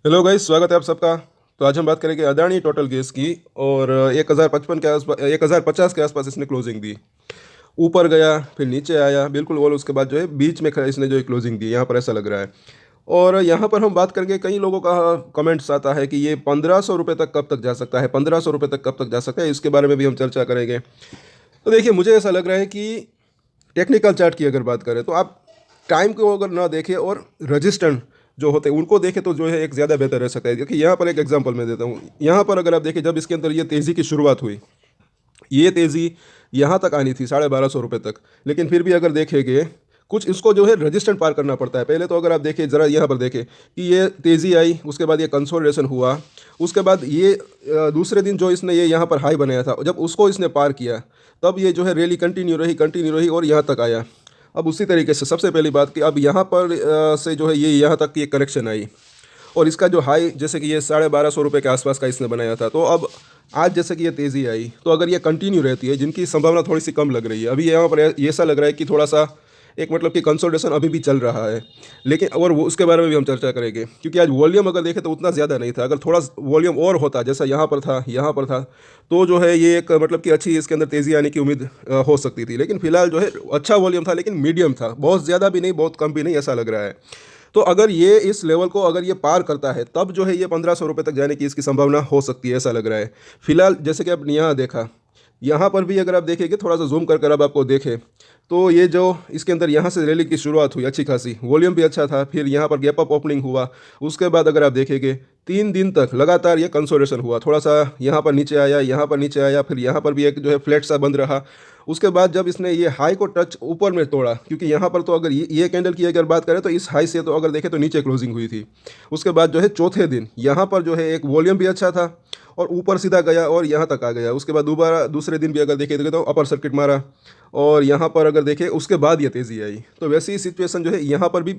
Hello guys, स्वागत है आप सबका। तो आज हम बात करेंगे अदानी टोटल गैस की। और 1055 के आसपास, 1050 के आसपास इसने क्लोजिंग दी। ऊपर गया, फिर नीचे आया बिल्कुल, और उसके बाद जो है बीच में इसने जो है क्लोजिंग दी, यहाँ पर ऐसा लग रहा है। और यहाँ पर हम बात करेंगे, कई लोगों का कमेंट्स आता है कि ये 1500 रुपये तक कब तक जा सकता है, 1500 रुपये तक कब तक जा सकता है, इसके बारे में भी हम चर्चा करेंगे। तो देखिए, मुझे ऐसा लग रहा है कि टेक्निकल चार्ट की अगर बात करें तो आप टाइम को अगर ना देखें और रजिस्टेंट जो होते हैं उनको देखें तो जो है एक ज़्यादा बेहतर रह सकता है। देखिए, यहाँ पर एक एग्जांपल मैं देता हूँ। यहाँ पर अगर आप देखें, जब इसके अंदर ये तेज़ी की शुरुआत हुई, ये तेज़ी यहाँ तक आनी थी 1250 रुपये तक, लेकिन फिर भी अगर देखेंगे कुछ इसको जो है रजिस्टेंट पार करना पड़ता है। पहले तो अगर आप देखें, ज़रा यहाँ पर देखें कि ये तेज़ी आई, उसके बाद ये कंसोलिडेशन हुआ, उसके बाद ये दूसरे दिन जो इसने ये यहाँ पर हाई बनाया था, जब उसको इसने पार किया तब ये जो है रैली कंटिन्यू रही और यहाँ तक आया। अब उसी तरीके से सबसे पहली बात कि अब यहाँ पर से जो है ये यहाँ तक की एक करेक्शन आई, और इसका जो हाई जैसे कि ये 1250 रुपये के आसपास का इसने बनाया था। तो अब आज जैसे कि ये तेज़ी आई, तो अगर ये कंटिन्यू रहती है, जिनकी संभावना थोड़ी सी कम लग रही है, अभी यहाँ पर ये ऐसा लग रहा है कि थोड़ा सा एक मतलब कि कंसोलिडेशन अभी भी चल रहा है। लेकिन और वो उसके बारे में भी हम चर्चा करेंगे, क्योंकि आज वॉल्यूम अगर देखें तो उतना ज़्यादा नहीं था। अगर थोड़ा वॉल्यूम और होता, जैसा यहाँ पर था, यहाँ पर था, तो जो है ये एक मतलब कि अच्छी इसके अंदर तेज़ी आने की उम्मीद हो सकती थी। लेकिन फिलहाल जो है अच्छा वॉल्यूम था, लेकिन मीडियम था, बहुत ज़्यादा भी नहीं बहुत कम भी नहीं, ऐसा लग रहा है। तो अगर ये इस लेवल को अगर ये पार करता है, तब जो है ये 1500 रुपये तक जाने की इसकी संभावना हो सकती है, ऐसा लग रहा है। फिलहाल जैसे कि आपने यहाँ देखा, यहाँ पर भी अगर आप देखेंगे, थोड़ा सा जूम कर अब आपको देखें, तो ये जो इसके अंदर यहाँ से रैली की शुरुआत हुई अच्छी खासी, वॉल्यूम भी अच्छा था, फिर यहाँ पर गैप अप ओपनिंग हुआ। उसके बाद अगर आप देखेंगे 3 दिन तक लगातार ये कंसोलिडेशन हुआ, थोड़ा सा यहाँ पर नीचे आया, यहाँ पर नीचे आया, फिर यहाँ पर भी एक जो है फ्लैट सा बंद रहा। उसके बाद जब इसने ये हाई को टच ऊपर में तोड़ा, क्योंकि यहाँ पर तो अगर ये कैंडल की अगर बात करें तो इस हाई से तो अगर देखें तो नीचे क्लोजिंग हुई थी। उसके बाद जो है चौथे दिन यहाँ पर जो है एक वॉल्यूम भी अच्छा था और ऊपर सीधा गया और यहाँ तक आ गया। उसके बाद दोबारा दूसरे दिन भी अगर देखें तो अपर सर्किट मारा, और यहाँ पर अगर देखें उसके बाद ये तेज़ी आई। तो वैसी ही सिचुएशन जो है यहाँ पर भी,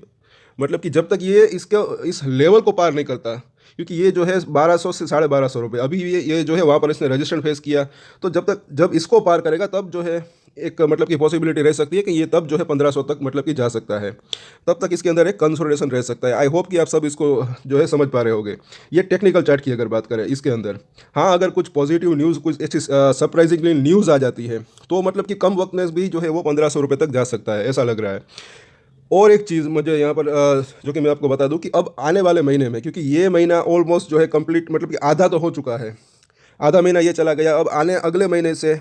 मतलब कि जब तक ये इसका इस लेवल को पार नहीं करता, क्योंकि ये जो है 1200 से 1250 रुपये, अभी ये जो है वहाँ पर इसने रजिस्टेंस फेस किया, तो जब इसको पार करेगा तब जो है एक मतलब की पॉसिबिलिटी रह सकती है कि ये तब जो है 1500 तक मतलब कि जा सकता है। तब तक इसके अंदर एक कंसोलिडेशन रह सकता है। आई होप कि आप सब इसको जो है समझ पा रहे होगे। ये टेक्निकल चार्ट की अगर बात करें इसके अंदर, हाँ, अगर कुछ पॉजिटिव न्यूज़, कुछ ऐसी सरप्राइजिंगली न्यूज़ आ जाती है, तो मतलब कि कम वक्त में भी जो है वो 1500 रुपये तक जा सकता है, ऐसा लग रहा है। और एक चीज़ मुझे यहाँ पर जो कि मैं आपको बता दूं कि अब आने वाले महीने में, क्योंकि ये महीना ऑलमोस्ट जो है कंप्लीट, मतलब कि आधा तो हो चुका है, आधा महीना ये चला गया। अब आने अगले महीने से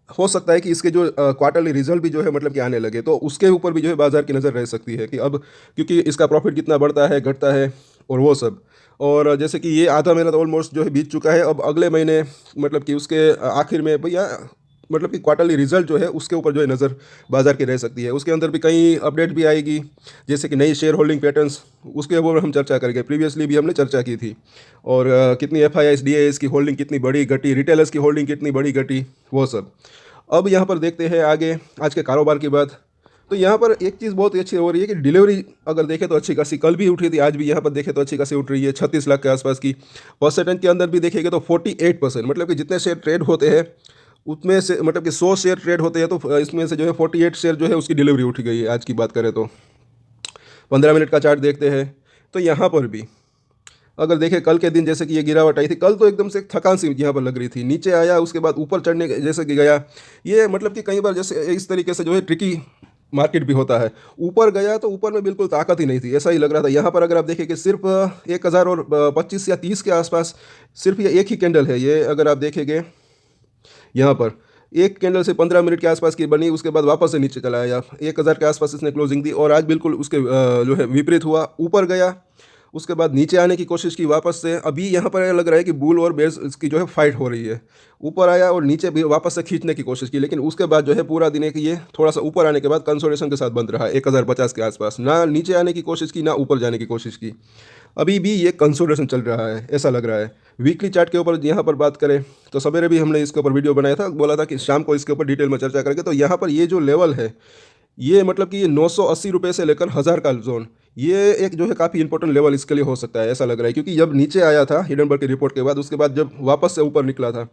हो सकता है कि इसके जो क्वार्टरली रिजल्ट भी जो है मतलब कि आने लगे, तो उसके ऊपर भी जो है बाजार की नज़र रह सकती है कि अब, क्योंकि इसका प्रॉफिट कितना बढ़ता है घटता है और वो सब। और जैसे कि ये आधा महीना तो ऑलमोस्ट जो है बीत चुका है, अब अगले महीने मतलब कि उसके आखिर में भैया, मतलब कि क्वार्टरली रिजल्ट जो है उसके ऊपर जो है नज़र बाजार की रह सकती है। उसके अंदर भी कई अपडेट भी आएगी, जैसे कि नई शेयर होल्डिंग पैटर्न्स, उसके ऊपर हम चर्चा करेंगे। प्रीवियसली भी हमने चर्चा की थी। और कितनी F I S D I S की होल्डिंग कितनी बड़ी घटी, रिटेलर्स की होल्डिंग कितनी बड़ी घटी, वो सब। अब यहाँ पर देखते हैं आगे आज के कारोबार की बात। तो यहाँ पर एक चीज़ बहुत ही अच्छी हो रही है कि डिलीवरी अगर देखें तो अच्छी खासी कल भी उठी थी, आज भी यहाँ पर देखें तो अच्छी खासी उठ रही है, 36 लाख के आसपास की। परसेंटेज के अंदर भी देखेंगे तो 48%, मतलब कि जितने शेयर ट्रेड होते हैं उसमें से, मतलब कि 100 शेयर ट्रेड होते हैं, तो इसमें से जो है 48 शेयर जो है उसकी डिलीवरी उठ गई है आज की बात करें तो। 15 मिनट का चार्ट देखते हैं तो यहाँ पर भी अगर देखें कल के दिन जैसे कि ये गिरावट आई थी, कल तो एकदम से थकान सी यहाँ पर लग रही थी, नीचे आया उसके बाद ऊपर चढ़ने जैसे कि गया। ये मतलब कि कई बार जैसे इस तरीके से जो है ट्रिकी मार्केट भी होता है। ऊपर गया तो ऊपर में बिल्कुल ताकत ही नहीं थी, ऐसा ही लग रहा था। यहाँ पर अगर आप देखें कि सिर्फ 1000 और 25 या 30 के आसपास सिर्फ ये एक ही कैंडल है। ये अगर आप देखेंगे यहाँ पर एक कैंडल से 15 मिनट के आसपास की बनी, उसके बाद वापस से नीचे चला आया, 1000 के आसपास इसने क्लोजिंग दी। और आज बिल्कुल उसके जो है विपरीत हुआ, ऊपर गया, उसके बाद नीचे आने की कोशिश की वापस से। अभी यहाँ पर लग रहा है कि बुल और बेयर्स इसकी जो है फाइट हो रही है। ऊपर आया और नीचे भी वापस से खींचने की कोशिश की, लेकिन उसके बाद जो है पूरा दिन है कि ये थोड़ा सा ऊपर आने के बाद कंसोलिडेशन के साथ बंद रहा 1050 के आसपास, ना नीचे आने की कोशिश की ना ऊपर जाने की कोशिश की। अभी भी ये कंसोलिडेशन चल रहा है, ऐसा लग रहा है। वीकली चार्ट के ऊपर यहाँ पर बात करें तो सवेरे भी हमने इसके ऊपर वीडियो बनाया था, बोला था कि शाम को इसके ऊपर डिटेल में चर्चा करेंगे। तो यहाँ पर ये जो लेवल है, ये मतलब कि ये 980 रुपये से लेकर 1000 का जोन, ये एक जो है काफ़ी इंपॉर्टेंट लेवल इसके लिए हो सकता है, ऐसा लग रहा है। क्योंकि जब नीचे आया था हिडनबर्ग की रिपोर्ट के बाद, उसके बाद जब वापस से ऊपर निकला था,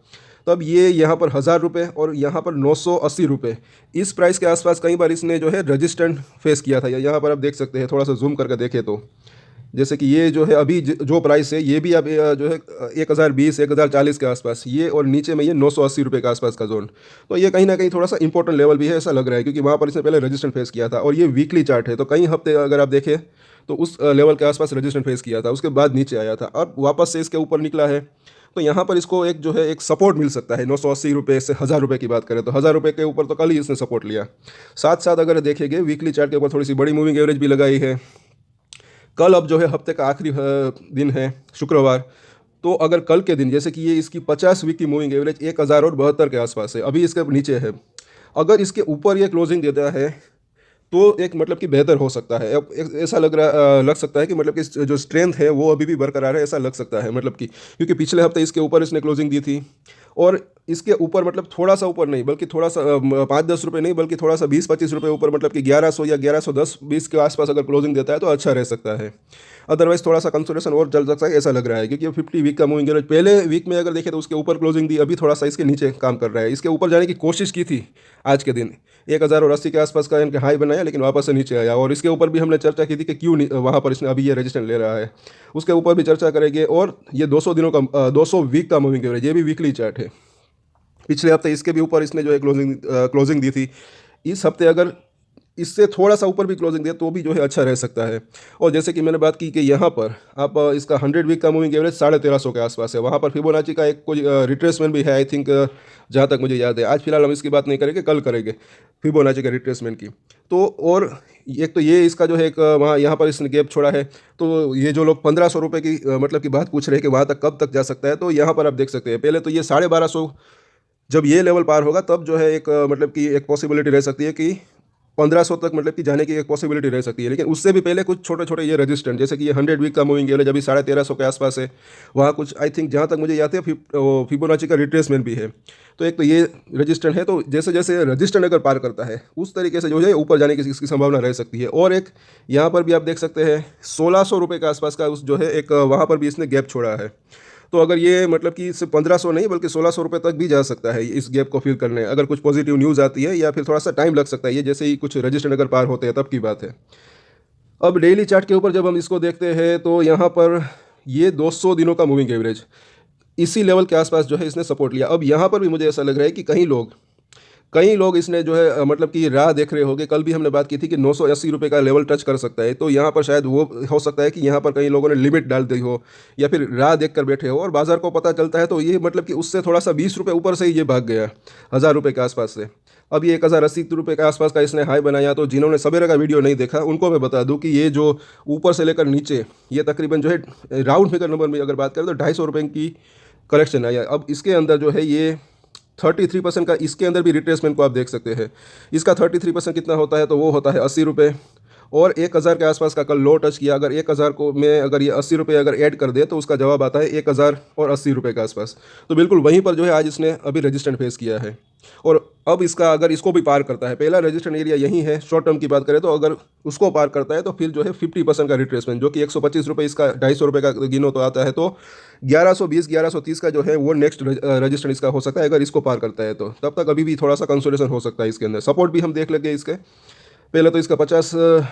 तब ये यहाँ पर 1000 रुपये और यहाँ पर 980 रुपये, इस प्राइस के आसपास कई बार इसने जो है रजिस्टेंट फेस किया था। यहाँ पर आप देख सकते हैं, थोड़ा सा जूम करके देखें तो जैसे कि ये जो है अभी जो प्राइस है ये भी अब जो है 1020 1040 के आसपास ये, और नीचे में ये 980 रुपये के आसपास का जोन। तो ये कहीं ना कहीं थोड़ा सा इंपॉर्टेंट लेवल भी है ऐसा लग रहा है, क्योंकि वहाँ पर इसने पहले रजिस्टेंस फेस किया था, और ये वीकली चार्ट है तो कई हफ्ते अगर आप देखें तो उस लेवल के आसपास रजिस्टेंस फेस किया था, उसके बाद नीचे आया था, अब वापस से इसके ऊपर निकला है। तो यहाँ पर इसको एक जो है एक सपोर्ट मिल सकता है 980 रुपये से 1000 रुपये की बात करें तो 1000 रुपये के ऊपर तो कल ही इसने सपोर्ट लिया। साथ साथ अगर देखेंगे वीकली चार्ट के ऊपर थोड़ी सी बड़ी मूविंग एवरेज भी लगाई है। कल अब जो है हफ्ते का आखिरी दिन है शुक्रवार, तो अगर कल के दिन जैसे कि ये इसकी 50 वीक की मूविंग एवरेज 1072 के आसपास है, अभी इसके नीचे है, अगर इसके ऊपर ये क्लोजिंग देता है तो एक मतलब कि बेहतर हो सकता है। अब ऐसा लग सकता है कि मतलब कि जो स्ट्रेंथ है वो अभी भी बरकरार है, ऐसा लग सकता है, मतलब कि क्योंकि पिछले हफ्ते इसके ऊपर इसने क्लोजिंग दी थी, और इसके ऊपर मतलब थोड़ा सा ऊपर नहीं बल्कि थोड़ा सा 5-10 रुपये नहीं बल्कि थोड़ा सा 20-25 रुपये ऊपर, मतलब कि 1100 या 1110-20 के आसपास अगर क्लोजिंग देता है तो अच्छा रह सकता है। अदरवाइज थोड़ा सा कंसोलिडेशन और चल सकता है ऐसा लग रहा है, क्योंकि 50 वीक का मूविंग एवरेज पहले वीक में अगर देखें तो उसके ऊपर क्लोजिंग दी, अभी थोड़ा सा इसके नीचे काम कर रहा है। इसके ऊपर जाने की कोशिश की थी आज के दिन 1080 के आसपास का इनके हाई बनाया, लेकिन वापस से नीचे आया, और इसके ऊपर भी हमने चर्चा की थी कि क्यों वहाँ पर इसने अभी ये रेजिस्टेंस ले रहा है, उसके ऊपर भी चर्चा करेंगे। और ये 200 दिनों का 200 वीक का मूविंग एवरेज, ये भी वीकली चार्ट है। पिछले हफ्ते इसके भी ऊपर इसने जो है क्लोजिंग दी थी, इस हफ्ते अगर इससे थोड़ा सा ऊपर भी क्लोजिंग दे तो भी जो है अच्छा रह सकता है। और जैसे कि मैंने बात की कि यहाँ पर आप इसका 100 वीक का मूविंग एवरेज 1350 के आसपास है, वहाँ पर फिबोनाची का एक कोई रिट्रेसमेंट भी है आई थिंक, जहाँ तक मुझे याद है। आज फिलहाल हम इसकी बात नहीं करेंगे, कल करेंगे फिबोनाची का रिट्रेसमेंट की। तो और एक तो ये इसका जो है एक वहाँ यहाँ पर इसने गैप छोड़ा है, तो ये जो लोग 1500 रुपये की मतलब की बात पूछ रहे हैं कि वहाँ तक कब तक जा सकता है, तो यहाँ पर आप देख सकते हैं पहले तो ये 1250 जब ये लेवल पार होगा तब जो है एक मतलब कि एक पॉसिबिलिटी रह सकती है कि 1500 तक मतलब कि जाने की एक पॉसिबिलिटी रह सकती है। लेकिन उससे भी पहले कुछ छोटे छोटे ये रेजिस्टेंट, जैसे कि ये 100 वीक का मूविंग एवरेज अभी 1350 के आसपास है, वहाँ कुछ आई थिंक जहाँ तक मुझे याद है फिबोनाची का रिट्रेसमेंट भी है। तो एक तो ये रजिस्टेंट है, तो जैसे जैसे रजिस्टेंट अगर पार करता है उस तरीके से जो है ऊपर जाने की इसकी संभावना रह सकती है। और एक यहाँ पर भी आप देख सकते हैं 1600 रुपये के आसपास का उस जो है एक वहाँ पर भी इसने गैप छोड़ा है। तो अगर ये मतलब कि सिर्फ 1500 नहीं बल्कि 1600 रुपये तक भी जा सकता है इस गैप को फिल करने, अगर कुछ पॉजिटिव न्यूज़ आती है, या फिर थोड़ा सा टाइम लग सकता है, ये जैसे ही कुछ रजिस्टर अगर पार होते हैं तब की बात है। अब डेली चार्ट के ऊपर जब हम इसको देखते हैं तो यहाँ पर ये 200 दिनों का मूविंग एवरेज इसी लेवल के आसपास जो है इसने सपोर्ट लिया। अब यहाँ पर भी मुझे ऐसा लग रहा है कि कई लोग इसने जो है मतलब कि राह देख रहे होंगे। कल भी हमने बात की थी कि 980 रुपये का लेवल टच कर सकता है, तो यहाँ पर शायद वो हो सकता है कि यहाँ पर कई लोगों ने लिमिट डाल दी हो या फिर राह देख कर बैठे हो, और बाजार को पता चलता है तो ये मतलब कि उससे थोड़ा सा 20 रुपये ऊपर से ही ये भाग गया 1000 रुपये के आसपास से। अब ये 1080 रुपये के आसपास का इसने हाई बनाया। तो जिन्होंने सवेरे का वीडियो नहीं देखा उनको मैं बता दूँ कि ये जो ऊपर से लेकर नीचे ये तकरीबन जो है राउंड फिगर नंबर में अगर बात करें तो 250 रुपये की करेक्शन आया। अब इसके अंदर जो है ये 33% का, इसके अंदर भी रिट्रेसमेंट को आप देख सकते हैं। इसका 33% कितना होता है, तो वो होता है 80 रुपये, और 1000 के आसपास का कल लो टच किया। अगर 1000 को में अगर ये 80 रुपये अगर ऐड कर दे तो उसका जवाब आता है 1080 रुपये के आसपास। तो बिल्कुल वहीं पर जो है आज इसने अभी रजिस्टेंट फेस किया है। और अब इसका अगर इसको भी पार करता है, पहला रजिस्टेंट एरिया यही है शॉर्ट टर्म की बात करें तो, अगर उसको पार करता है तो फिर जो है 50% का रिट्रेसमेंट, जो कि 125 रुपये इसका 250 रुपये का गिनो तो आता है, तो 1120 1130 का जो है वो नेक्स्ट रजिस्टेंट इसका हो सकता है अगर इसको पार करता है। तो तब तक अभी भी थोड़ा सा कंसोलिडेशन हो सकता है इसके अंदर। सपोर्ट भी हम देख लेंगे इसके। पहले तो इसका 50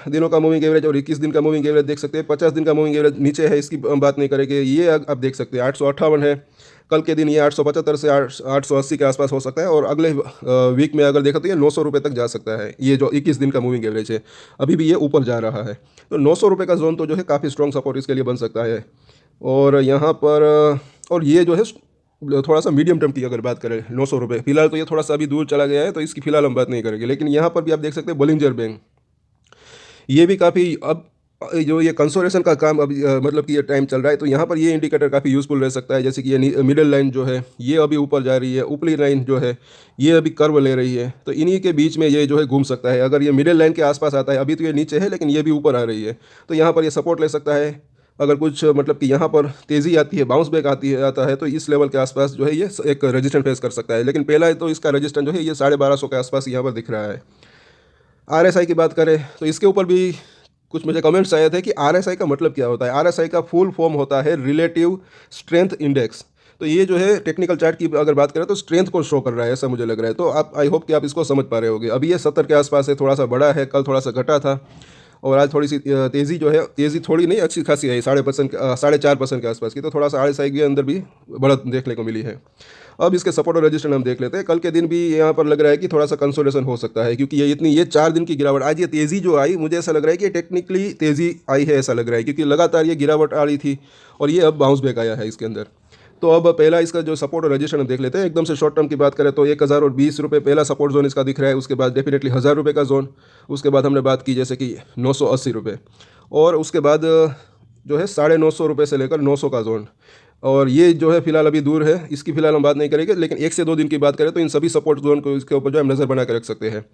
दिनों का मूविंग एवरेज और 21 दिन का मूविंग एवरेज देख सकते हैं। 50 दिन का मूविंग एवरेज नीचे है, इसकी हम बात नहीं करेंगे। ये आप देख सकते हैं 858 है, कल के दिन ये 875 से 880 के आसपास हो सकता है, और अगले वीक में अगर देखा तो ये 900 रुपये तक जा सकता है। ये जो 21 दिन का मूविंग एवरेज है अभी भी ये ऊपर जा रहा है, तो 900 रुपये का जोन तो जो है काफ़ी स्ट्रॉन्ग सपोर्ट इसके लिए बन सकता है। और यहाँ पर और ये जो है थोड़ा सा मीडियम टर्म की अगर बात करें 900 रुपये, फिलहाल तो ये थोड़ा सा अभी दूर चला गया है तो इसकी फिलहाल हम बात नहीं करेंगे। लेकिन यहाँ पर भी आप देख सकते हैं बोलिंजर बैंक, ये भी काफ़ी अब जो ये कंसोलिडेशन का काम अभी मतलब कि ये टाइम चल रहा है, तो यहाँ पर ये इंडिकेटर काफ़ी यूज़फुल रह सकता है। जैसे कि ये मिडिल लाइन जो है ये अभी ऊपर जा रही है, ऊपरी लाइन जो है ये अभी कर्व ले रही है, तो इन्हीं के बीच में ये जो है घूम सकता है। अगर ये मिडिल लाइन के आसपास आता है, अभी तो ये नीचे है लेकिन ये भी ऊपर आ रही है, तो यहाँ पर ये सपोर्ट ले सकता है। अगर कुछ मतलब कि यहाँ पर तेज़ी आती है, बाउंस बैक आता है, तो इस लेवल के आसपास जो है ये एक रजिस्टेंस फेस कर सकता है। लेकिन पहला तो इसका रजिस्टेंस जो है ये 1250 के आसपास यहाँ पर दिख रहा है। RSI की बात करें तो इसके ऊपर भी कुछ मुझे कमेंट्स आए थे कि RSI का मतलब क्या होता है। RSI का फुल फॉर्म होता है रिलेटिव स्ट्रेंथ इंडेक्स। तो ये जो है टेक्निकल चार्ट की अगर बात करें तो स्ट्रेंथ को शो कर रहा है, ऐसा मुझे लग रहा है। तो आप आई होप कि आप इसको समझ पा रहे होगे। अभी ये 70 के आसपास है, थोड़ा सा बड़ा है, कल थोड़ा सा घटा था। और आज थोड़ी सी तेज़ी जो है, तेज़ी थोड़ी नहीं अच्छी खासी है, 4.5% के आसपास की, तो थोड़ा सा RSI के अंदर भी बढ़त देखने को मिली है। अब इसके सपोर्ट और रेजिस्टेंस हम देख लेते हैं। कल के दिन भी यहाँ पर लग रहा है कि थोड़ा सा कंसोलिडेशन हो सकता है, क्योंकि ये 4 दिन की गिरावट, आज ये तेज़ी जो आई, मुझे ऐसा लग रहा है कि टेक्निकली तेज़ी आई है, ऐसा लग रहा है, क्योंकि लगातार ये गिरावट आ रही थी और ये अब बाउंस बैक आया है इसके अंदर। तो अब पहला इसका जो सपोर्ट और रेजिस्टेंस हम देख लेते हैं। एकदम से शॉर्ट टर्म की बात करें तो 1020 रुपये पहला सपोर्ट जोन इसका दिख रहा है, उसके बाद डेफिनेटली 1000 रुपये का जोन, उसके बाद हमने बात की जैसे कि 980 रुपये, और उसके बाद जो है 950 रुपये से लेकर 900 का जोन, और ये जो है फिलहाल अभी दूर है, इसकी फिलहाल हम बात नहीं करेंगे, लेकिन 1 से 2 दिन की बात करें तो इन सभी सपोर्ट जोन को इसके ऊपर जो हम नज़र बना कर रख सकते हैं।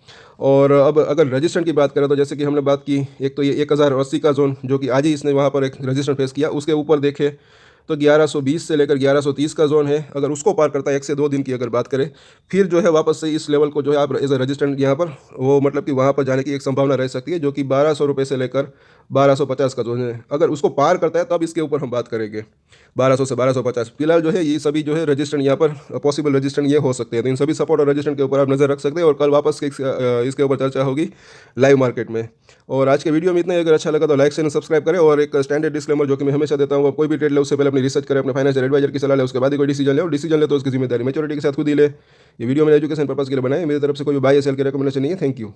और अब अगर रजिस्टेंस की बात करें तो जैसे कि हमने बात की, एक तो ये 1080 का जोन जो कि आज ही इसने वहाँ पर एक रजिस्टेंस फेस किया, उसके ऊपर देखें तो 1120 से लेकर 1130 का जोन है। अगर उसको पार करता है 1 से 2 दिन की अगर बात करें, फिर जो है वापस से इस लेवल को जो है आप एज ए रजिस्टेंट यहाँ पर, वो मतलब कि वहाँ पर जाने की एक संभावना रह सकती है, जो कि 1200 रुपये से लेकर 1250 का जोन है। अगर उसको पार करता है तब इसके ऊपर हम बात करेंगे 1200 से 1250। फिलहाल जो है ये सभी जो है रजिस्टेंट यहाँ पर पॉसिबल रजिस्टेंट ये हो सकते हैं, तो इन सभी सपोर्ट और रजिस्टेंट के ऊपर आप नज़र रख सकते हैं, और कल वापस इसके ऊपर चर्चा होगी लाइव मार्केट में। और आज के वीडियो में इतना ही। अगर अच्छा लगा तो लाइक चैनल सब्सक्राइब करें, और एक स्टैंडर्ड डिस्क्लेमर जो कि मैं हमेशा देता हूँ, कोई भी ट्रेड ले उससे पहले अपनी रिसर्च करें, अपने फाइनेंशियल एडवाइजर की सलाह ले, उसके बाद ही कोई डिसीजन ले, और डिसीजन ले तो उसकी जिम्मेदारी मैच्योरिटी के साथ खुद ही ले। ये वीडियो मेरे एजुकेशन पर्पस के लिए बनाए, मेरी तरफ से कोई बाय या सेल की रिकमेंडेशन नहीं है। Thank you.